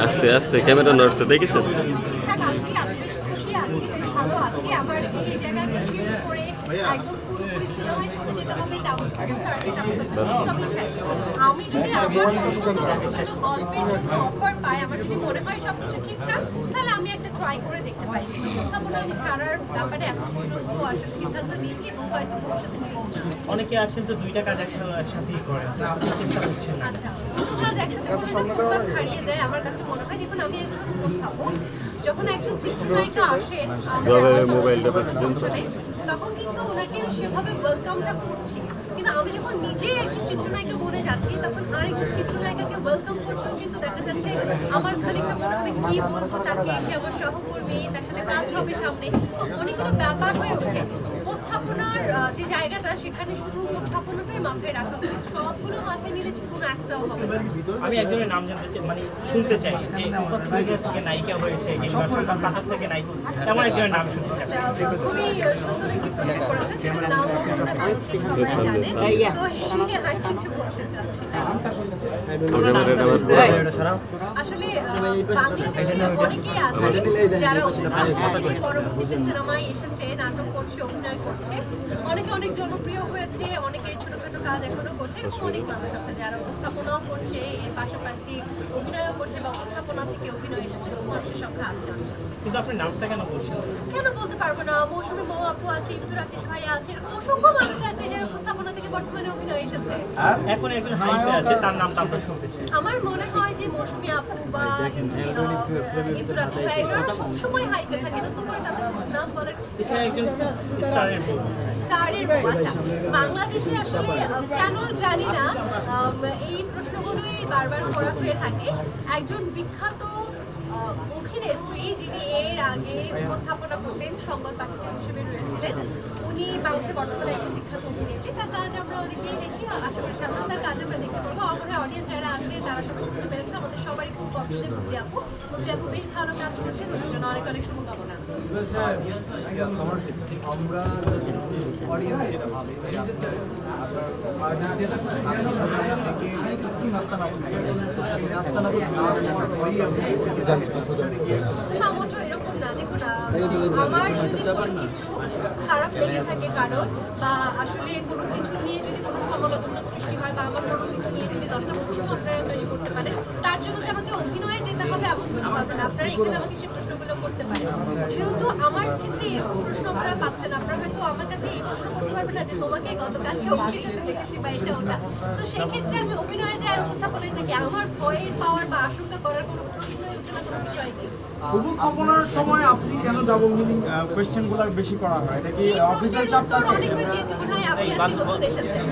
আস্তে আস্তে ক্যামেরা নড়ছে দেখেছেন? ঠিকঠাক আছি, আমি বেশ খুশি আছি, খুবই ভালো আছি। আমার এই জায়গায় শুরু করে একদম পুরোপুরি সিনেমায় চলে যেতে হবে তেমন কোনো টার্গেট আমার কাছে নেই। তবে হ্যাঁ, আমি যদি আমার পছন্দ মতো কোনো গল্পের জন্য অফার পাই, আমার যদি মনে হয় সবকিছু ঠিকঠাক, তাহলে আমি একটা ট্রাই করে দেখতে পারি। কিন্তু উপস্থাপনা আমি ছাড়ার ব্যাপারে এখন পর্যন্ত আসলে সিদ্ধান্ত নিইনি এবং হয়তো ভবিষ্যতে নিবো। অনেকে আছেন তো দুইটা কাজ একসাথেই করেন, তা আপনি চেষ্টা করছেন না। আচ্ছা, দুটো কাজ একসাথে করলে ফোকাস হারিয়ে যায় আমার কাছে মনে হয়। দেখুন, আমি একজন উপস্থাপক, যখন একজন চিত্রনায়িকা আসেন মোবাইলটা তখন কিন্তু ওনাকে সেভাবে ওয়েলকামটা করছি, কিন্তু আমি যখন নিজে একজন চিত্রনায়িকা বনে যাচ্ছি তখন আরেকজন চিত্রনায়িকাকে ওয়েলকাম করতেও কিন্তু দেখা যাচ্ছে আমার খানিকটা মনে হবে কি বলবো তাকে, সে আমার সহকর্মী, তার সাথে কাজ হবে সামনে, তো অনেকগুলো ব্যাপার হয়ে ওঠে। উপস্থাপনার যে জায়গাটা, সেখানে শুধু উপস্থাপনাটাই মাথায় রাখা উচিত, সবগুলো মাথায় নিলে কোনো একটাও হবে না। আমি একজনের নাম জানতে চাই, মানে শুনতে চাই যে উপস্থাপিকা থেকে নায়িকা হয়েছে কিংবা পাঠক থেকে নায়িকা, এমন একজনের নাম শুনতে চাই। খুবই সুন্দর একটি প্রশ্ন করেছেন, সেটার নাম মনে হয় বাংলাদেশের সবাই জানে। তো এই নিয়ে আর কিছু বলতে চাচ্ছি না। আসলে বাংলাদেশে অনেকেই আছে যারা উপস্থাপনা থেকে পরবর্তীতে সিনেমায় এসেছে, নাটক করছে, অভিনয় করছে, অনেকে অনেক জনপ্রিয় হয়েছে, অনেকে ছোটখাটো কাজ এখনো করছে। এরকম অনেক মানুষ আছে যারা উপস্থাপনাও করছে, এর পাশাপাশি অভিনয়ও করছে বা উপস্থাপনা থেকে অভিনয় এসেছে, এরকম মানুষের সংখ্যা আছে অনেক আছে। কিন্তু আপনি নামটা কেন বলছেন? কেন বলতে পারবো না, মৌসুমী মৌ আপু আছে, একটু রাকেশ ভাইয়া আছে, এরকম অসংখ্য মানুষ আছে যারা উপস্থাপনা থেকে বর্তমানে অভিনয় এসেছে। এখন একজন হাইপে আছে, তার নামটা আমরা শুনতে চাই। আমার মনে হয় যে মৌসুমী আপু বা একটু রাকেশ ভাই, এরা সবসময় হাইপে থাকে, নতুন করে তাদের নাম বলার কিছু এছাড়া একজন স্টারের বউ। স্টারের বউ। আচ্ছা, বাংলাদেশে আসলে কেন জানি না এই প্রশ্নগুলোই বারবার করা হয়ে থাকে। একজন বিখ্যাত অভিনেত্রী যিনি এর আগে উপস্থাপনা করতেন, সংবাদ পাঠিকা হিসেবে রয়েছিলেন, উনি বাংলাদেশের বর্তমানে একজন বিখ্যাত অভিনেত্রী। তার কাজ আমরা অনেকেই দেখি, আশা করি সামনে তার কাজ আমরা দেখতে পারবো। আমার অডিয়েন্স যারা আছে তারা সবাই বুঝতে পেরেছে আমাদের সবারই খুব পছন্দের বুবলি আপু। বুবলি আপু বেশ ভালো কাজ করছেন, ওদের জন্য অনেক অনেক শুভকামনা। আমরা অডিয়েন্স যেটা ভাবে না, মোটেও এরকম না। দেখুন, আমার যদি কোনো কিছু খারাপ লেগে থাকে কারণ, বা আসলে কোনো কিছু নিয়ে যদি কোনো সমালোচনা সৃষ্টি হয়, বা আমার কোনো কিছু নিয়ে যদি 10টা প্রশ্ন আপনারা তৈরি করতে পারেন, তার জন্য যে আমাকে অভিনয়ে যেতে হবে এমন কোনো কথা না। আপনারা এখানে আমাকে সেই প্রশ্নগুলো করতে পারেন। যেহেতু আমার ক্ষেত্রে এরকম প্রশ্ন আপনারা পাচ্ছেন, আপনারা হয়তো আমার কাছে এই প্রশ্ন করতে পারবেন না যে তোমাকে গতকালকে অভিনয়তে দেখেছি বা এটা ওটা। তো সেই ক্ষেত্রে আমি অভিনয়ে যাই আর উপস্থাপনায় থাকি, আমার ভয়ের পাওয়ার বা আশঙ্কা করার কোনো প্রশ্নই উঠে না, কোনো বিষয় নেই। উপস্থাপনার সময় আপনি কেন ডাবল মিনিং কোয়েশ্চেনগুলো বেশি করা হয়? এটা কি অফিসের চাপ থাকে? অনেকবার দিয়েছি, মনে হয় আপনি আজকে নতুন এসেছেন।